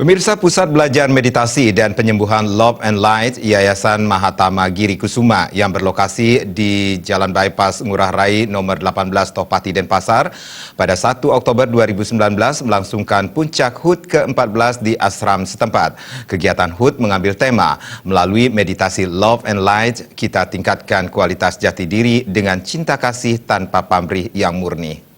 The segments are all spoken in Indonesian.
Pemirsa, Pusat Belajar Meditasi dan Penyembuhan Love and Light Yayasan Mahatama Giri Kusuma yang berlokasi di Jalan Bypass Ngurah Rai nomor 18 Tohpati Denpasar pada 1 Oktober 2019 melangsungkan puncak HUT ke-14 di ashram setempat. Kegiatan HUT mengambil tema melalui meditasi Love and Light, kita tingkatkan kualitas jati diri dengan cinta kasih tanpa pamrih yang murni.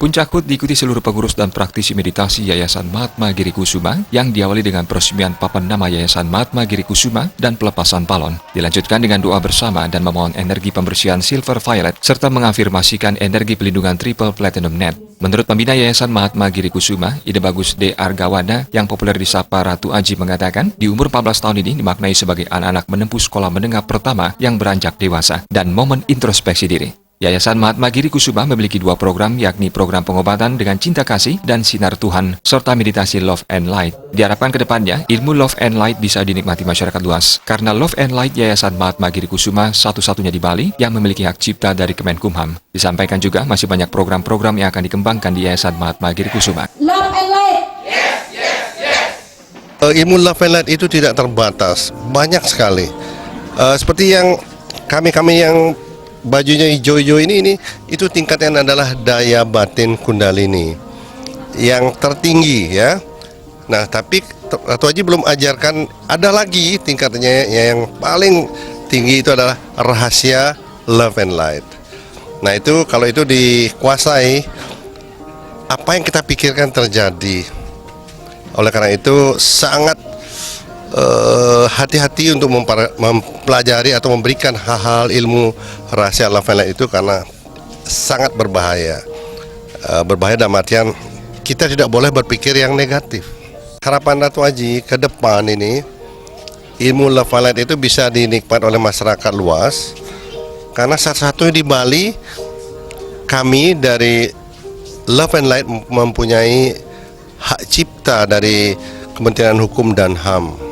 Puncak HUT diikuti seluruh pengurus dan praktisi meditasi Yayasan Mahatma Giri Kusuma yang diawali dengan peresmian papan nama Yayasan Mahatma Giri Kusuma dan pelepasan balon. Dilanjutkan dengan doa bersama dan memohon energi pembersihan Silver Violet serta mengafirmasikan energi pelindungan Triple Platinum Net. Menurut pembina Yayasan Mahatma Giri Kusuma, Ide Bagus D. Argawana yang populer disapa Ratu Aji mengatakan, di umur 14 tahun ini dimaknai sebagai anak-anak menempuh sekolah menengah pertama yang beranjak dewasa dan momen introspeksi diri. Yayasan Mahatma Giri Kusuma memiliki 2 program, yakni program pengobatan dengan cinta kasih dan sinar Tuhan, serta meditasi Love and Light. Diharapkan ke depannya, ilmu Love and Light bisa dinikmati masyarakat luas, karena Love and Light Yayasan Mahatma Giri Kusuma satu-satunya di Bali yang memiliki hak cipta dari Kemenkumham. Disampaikan juga masih banyak program-program yang akan dikembangkan di Yayasan Mahatma Giri Kusuma. Love and Light! Ilmu Love and Light itu tidak terbatas, banyak sekali. Seperti yang kami yang bajunya hijau-hijau ini itu tingkatnya adalah daya batin kundalini yang tertinggi ya. Nah, tapi Ratu Haji belum ajarkan, ada lagi tingkatnya yang paling tinggi itu adalah rahasia Love and Light. Nah, itu kalau itu dikuasai, apa yang kita pikirkan terjadi. Oleh karena itu sangat hati-hati untuk mempelajari atau memberikan hal-hal ilmu rahasia Love and Light itu, karena sangat berbahaya. Berbahaya dalam artian kita tidak boleh berpikir yang negatif. Harapan Ratu Haji ke depan ini, ilmu Love and Light itu bisa dinikmati oleh masyarakat luas, karena satu-satunya di Bali kami dari Love and Light mempunyai hak cipta dari Kementerian Hukum dan HAM.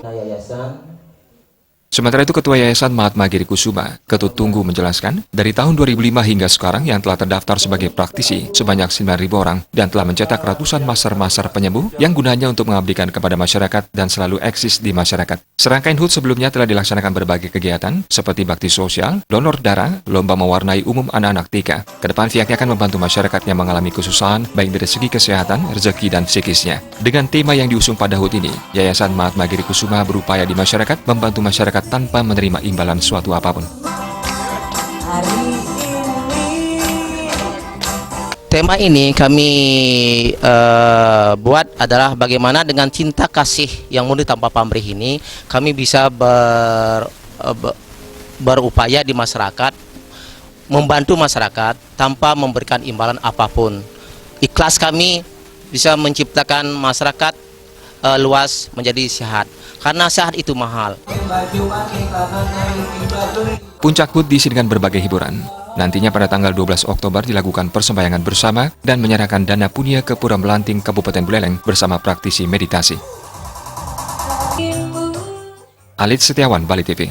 Sementara itu, Ketua Yayasan Mahatma Giri Kusuma, Ketut Tunggu, menjelaskan, dari tahun 2005 hingga sekarang yang telah terdaftar sebagai praktisi sebanyak 9.000 orang dan telah mencetak ratusan master-master penyembuh yang gunanya untuk mengabdikan kepada masyarakat dan selalu eksis di masyarakat. Serangkaian HUT sebelumnya telah dilaksanakan berbagai kegiatan seperti bakti sosial, donor darah, lomba mewarnai umum anak-anak TK. Kedepan pihaknya akan membantu masyarakat yang mengalami kesusahan baik dari segi kesehatan, rezeki, dan psikisnya. Dengan tema yang diusung pada HUT ini, Yayasan Mahatma Giri Kusuma berupaya di masyarakat membantu masyarakat tanpa menerima imbalan suatu apapun. Tema ini kami buat adalah bagaimana dengan cinta kasih yang murni tanpa pamrih ini kami bisa berupaya di masyarakat, membantu masyarakat tanpa memberikan imbalan apapun. Ikhlas kami bisa menciptakan masyarakat luas menjadi sehat, karena sehat itu mahal. Puncak HUT diisi dengan berbagai hiburan. Nantinya pada tanggal 12 Oktober dilakukan persembahyangan bersama dan menyerahkan dana punia ke Pura Melanting, Kabupaten Buleleng bersama praktisi meditasi. Alit Setiawan, Bali TV.